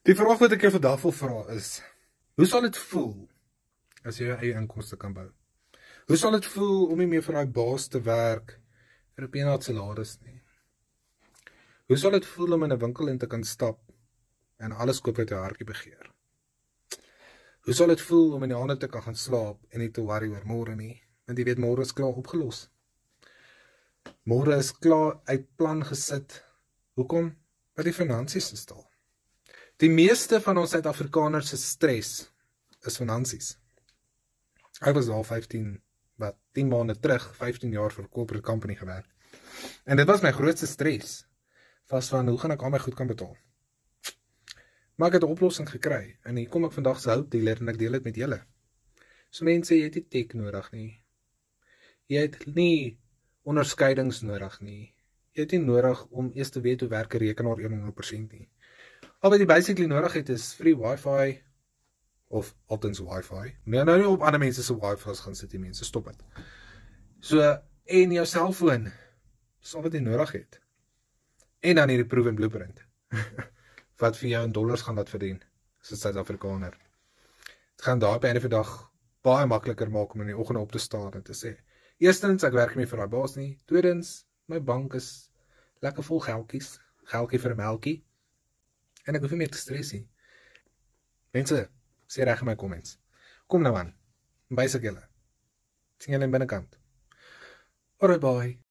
Die vraag wat ek jou vandag wil vra is, hoe sal dit voel as jy jou eie inkomste kan bou? Hoe sal dit voel om nie meer vir daai baas te werk vir 'n peanut salaris nie? Hoe sal dit voel om in 'n winkel in te kan stap en alles koop wat jou hartjie begeer? Hoe sal dit voel om in die aande te kan gaan slaap en nie te worry oor môre nie, want jy weet môre is klaar opgelos. Môre is klaar uit plan gesit. Hoekom? Want die finansies is daar. Die meeste van ons Suid-Afrikaners se stres is finansies. Ek was al 10 maande terug, 15 jaar vir 'n corporate company gewerk. En dit was my grootste stres. Was van, hoe gaan ek al my goed kan betaal? Maar ek het 'n oplossing gekry, en hier kom ek vandag se houtdealer, en ek deel dit met julle. So mense, jy het nie tech nodig nie. Jy het nie onderskeidings nodig nie. Jy het nie nodig om eers te weet hoe werk 'n rekenaar 100% nie. Al wat jy basically nodig het is free wifi, of altens wifi. Nou nie op ander mense se wifi's gaan sit die mense, stop het. So, en jou selfoon, dis al wat jy nodig het. En dan hierdie proven blueprint, wat vir jou in dollars gaan laat verdien, as 'n Suid-Afrikaner. Het gaan daar op die einde van die dag baie makliker maak om in die oggend op te staan en te sê, eerstens, ek werk nie vir daai baas nie. Tweedens, my bank is lekker vol geldjies, geldjie vir 'n melkie, en ek hoef nie meer te stres nie. Mense, sê reg in my comments. Kom nou aan, bysig julle. Sien julle in binnekant. Alright, bye.